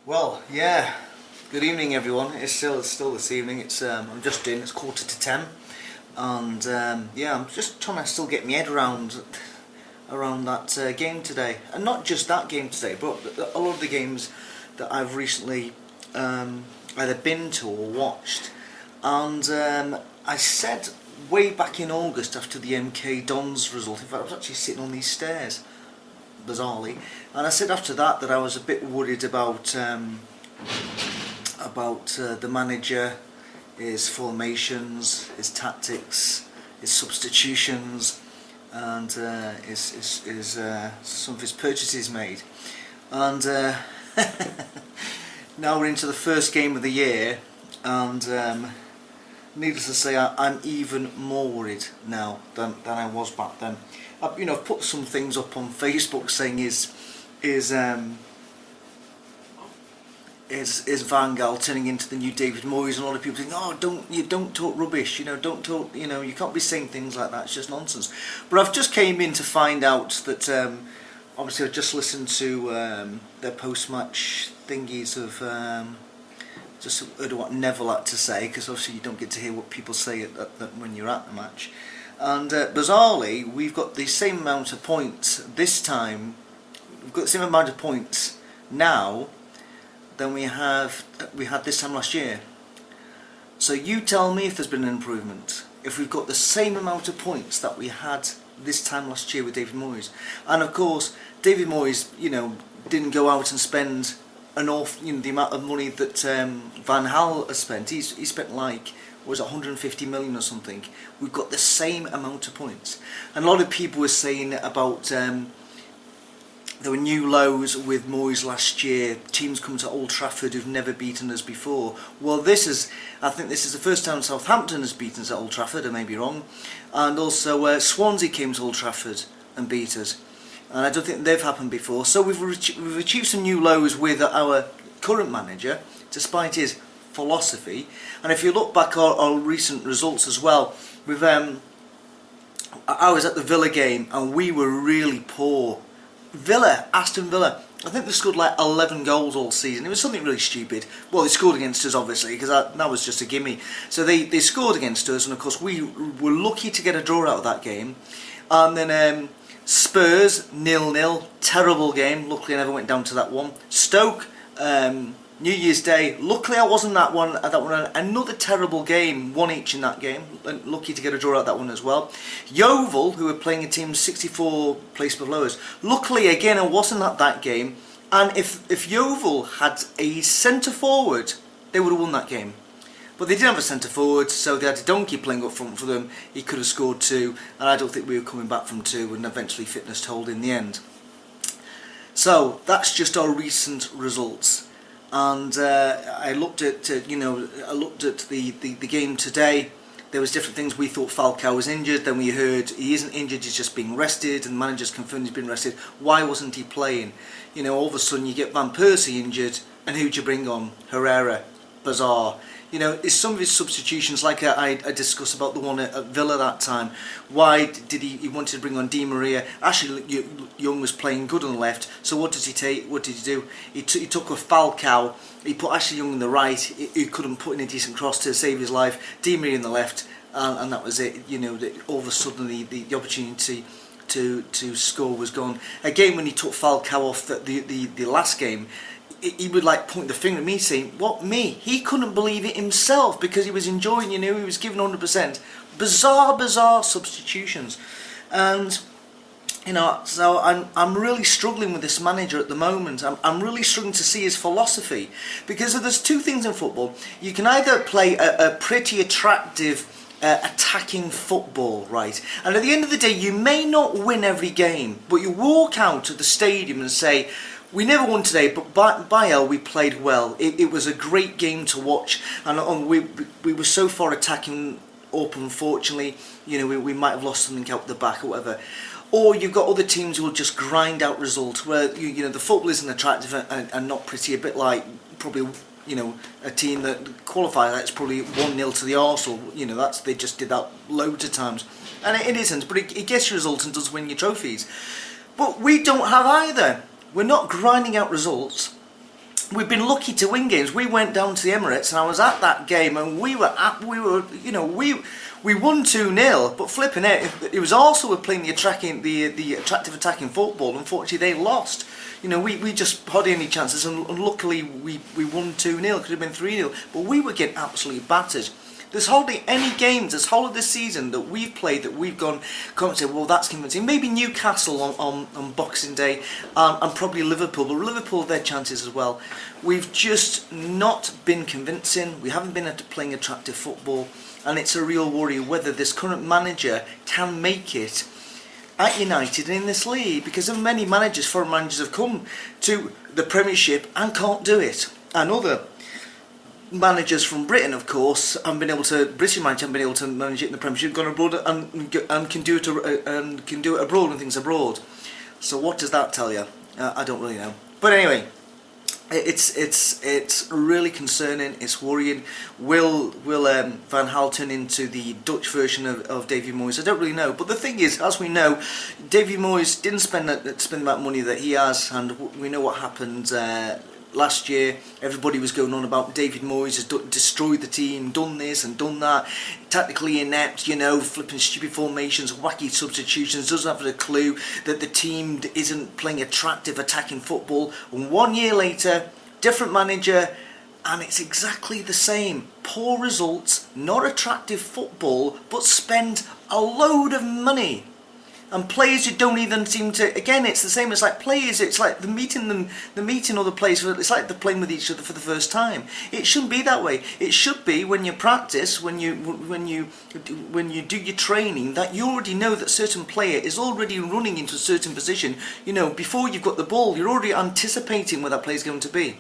Well, yeah. Good evening, everyone. It's still this evening. It's I'm just in. It's 9:45, and yeah, I'm just trying to still get my head around that game today, and not just that game today, but a lot of the games that I've recently either been to or watched. And I said way back in August after the MK Dons result. In fact, I was actually sitting on these stairs, bizarrely, and I said after that I was a bit worried about the manager, his formations, his tactics, his substitutions, and some of his purchases made. And now we're into the first game of the year, and needless to say, I'm even more worried now than I was back then. I've put some things up on Facebook saying is Van Gaal turning into the new David Moyes, and a lot of people saying, "Oh, don't talk rubbish. Don't talk. You can't be saying things like that. It's just nonsense." But I've just came in to find out that obviously I just listened to their post-match thingies of just heard what Neville had to say, because obviously you don't get to hear what people say when you're at the match. And bizarrely, we've got the same amount of points this time. We've got the same amount of points now than we had this time last year. So you tell me if there's been an improvement, if we've got the same amount of points that we had this time last year with David Moyes. And of course, David Moyes, didn't go out and spend the amount of money that Van Gaal has spent. He spent like, was it 150 million or something. We've got the same amount of points. And a lot of people were saying about there were new lows with Moyes last year. Teams come to Old Trafford who've never beaten us before. Well, I think this is the first time Southampton has beaten us at Old Trafford. I may be wrong. And also Swansea came to Old Trafford and beat us, and I don't think they've happened before. So we've achieved some new lows with our current manager, despite his philosophy. And if you look back at our recent results as well, I was at the Villa game and we were really poor. Aston Villa, I think they scored like 11 goals all season. It was something really stupid. Well, they scored against us, obviously, because that was just a gimme. So they scored against us, and of course we were lucky to get a draw out of that game. And then Spurs 0-0, terrible game. Luckily I never went down to that one. Stoke, New Year's Day, luckily I wasn't that one. Another terrible game, 1 each in that game. Lucky to get a draw out that one as well. Yeovil, who were playing a team 64 place below us, luckily again I wasn't at that game. And if Yeovil had a centre forward, they would have won that game. But they didn't have a centre forward, so they had a donkey playing up front for them. He could have scored 2, and I don't think we were coming back from 2, and eventually fitness told in the end. So that's just our recent results. And I looked at the game today. There was different things. We thought Falcao was injured, then we heard he isn't injured, he's just being rested, and the manager's confirmed he's been rested. Why wasn't he playing? All of a sudden you get Van Persie injured, and who'd you bring on? Herrera. Bizarre. It's some of his substitutions, like I discussed about the one at Villa that time. Why did he wanted to bring on Di Maria? Ashley Young was playing good on the left, so what did he take? What did he do? He took a Falcao, he put Ashley Young on the right, he couldn't put in a decent cross to save his life, Di Maria on the left, and that was it. All of a sudden the opportunity to score was gone. Again, when he took Falcao off the last game, he would like point the finger at me saying, "What, me?" He couldn't believe it himself because he was enjoying, he was giving 100%. Bizarre substitutions. And, so I'm really struggling with this manager at the moment. I'm really struggling to see his philosophy. Because there's two things in football. You can either play a pretty attractive attacking football, right? And at the end of the day, you may not win every game, but you walk out of the stadium and say, "We never won today, but by hell, we played well. It was a great game to watch, and we were so far attacking up. Unfortunately, we might have lost something out the back or whatever." Or you've got other teams who will just grind out results where the football isn't attractive and not pretty. A bit like probably a team that qualifies. That's probably 1-0 to the Arsenal. They just did that loads of times, and it isn't. But it gets you results and does win you trophies. But we don't have either. We're not grinding out results. we've been lucky to win games. We went down to the Emirates, and I was at that game, and we were, you know, we won 2-0. But flipping it was also playing the attractive attacking football. Unfortunately, they lost. You know, we just had any chances, and luckily we won 2-0. Could have been 3-0, but we were getting absolutely battered. There's hardly any games this whole of this season that we've played that we've come and said, well, that's convincing. Maybe Newcastle on Boxing Day, and probably Liverpool, but Liverpool their chances as well. We've just not been convincing. We haven't been playing attractive football, and it's a real worry whether this current manager can make it at United in this league, because many managers, foreign managers, have come to the Premiership and can't do it. And other managers from Britain, of course, British managers have been able to manage it in the Premiership, gone abroad and can do it abroad and things abroad. So what does that tell you? I don't really know. But anyway, it's really concerning. It's worrying. Will Van Gaal turn into the Dutch version of David Moyes? I don't really know. But the thing is, as we know, David Moyes didn't spend that money that he has, and we know what happened. Last year, everybody was going on about David Moyes has destroyed the team, done this and done that, tactically inept, you know, flipping stupid formations, wacky substitutions, doesn't have a clue that the team isn't playing attractive attacking football. And 1 year later, different manager, and it's exactly the same. Poor results, not attractive football, but spend a load of money. And players who don't even seem to, again, it's the same. It's like players, it's like the meeting other players, it's like they're playing with each other for the first time. It shouldn't be that way. It should be when you practice, when you do your training, that you already know that certain player is already running into a certain position. You know, before you've got the ball, you're already anticipating where that player's going to be.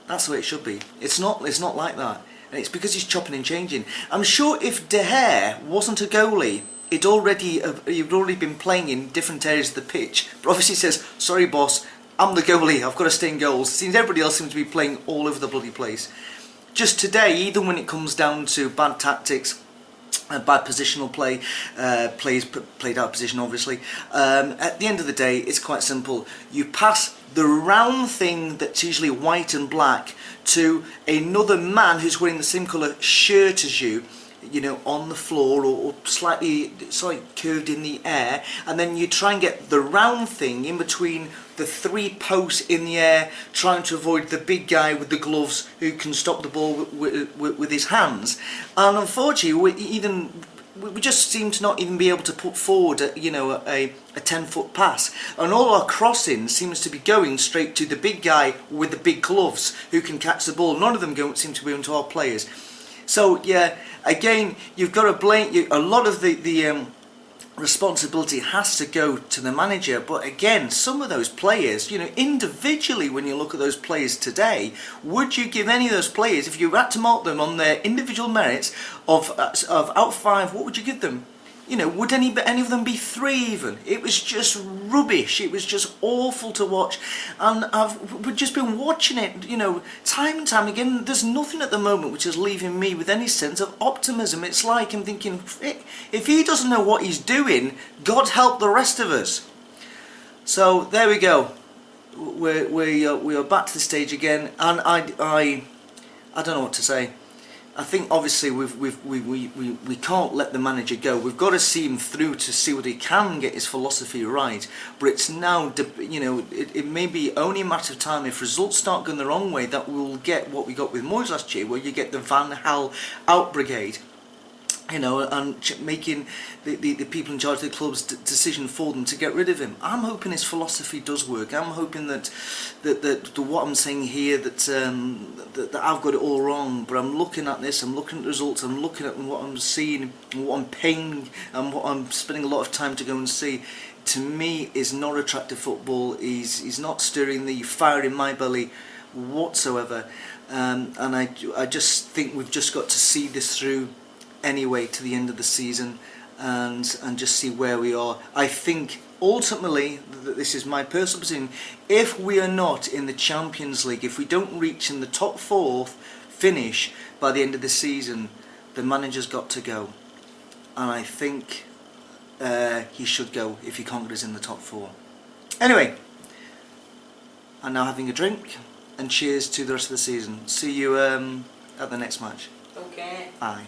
That's the way it should be. It's not like that. And it's because he's chopping and changing. I'm sure if De Gea wasn't a goalie, he'd already been playing in different areas of the pitch, but obviously he says, sorry boss, I'm the goalie, I've got to stay in goals. Seems everybody else seems to be playing all over the bloody place. Just today, even when it comes down to bad tactics, bad positional play, players played out of position obviously, at the end of the day it's quite simple. You pass the round thing that's usually white and black to another man who's wearing the same colour shirt as you, you know, on the floor or slightly curved in the air, and then you try and get the round thing in between the three posts in the air, trying to avoid the big guy with the gloves who can stop the ball with his hands. And unfortunately, we just seem to not even be able to put forward a 10-foot pass, and all our crossing seems to be going straight to the big guy with the big gloves who can catch the ball. None of them seem to be into our players. So yeah, again, you've got to blame a lot of the responsibility has to go to the manager. But again, some of those players, you know, individually, when you look at those players today, would you give any of those players, if you had to mark them on their individual merits of out of 5, what would you give them? You know, would any of them be 3 even? It was just rubbish. It was just awful to watch, and we've just been watching it, you know, time and time again. There's nothing at the moment which is leaving me with any sense of optimism. It's like I'm thinking, if he doesn't know what he's doing, God help the rest of us. So there we go. We are back to the stage again, and I don't know what to say. I think obviously we can't let the manager go. We've got to see him through to see what he can get his philosophy right. But it's now, you know, it may be only a matter of time. If results start going the wrong way, that we'll get what we got with Moyes last year, where you get the Van Gaal out brigade. You know, and making the people in charge of the club's decision for them to get rid of him. I'm hoping his philosophy does work. I'm hoping that what I'm saying here, that I've got it all wrong. But I'm looking at this, I'm looking at the results, I'm looking at what I'm seeing, and what I'm paying, and what I'm spending a lot of time to go and see. To me, is not attractive football. He's not stirring the fire in my belly whatsoever. And I just think we've just got to see this through anyway to the end of the season, and just see where we are. I think ultimately, this is my personal opinion, if we are not in the Champions League, if we don't reach in the top 4th finish by the end of the season, the manager's got to go. And I think he should go if he can't get us in the top 4. Anyway, I'm now having a drink. and cheers to the rest of the season. See you at the next match. Okay. Aye.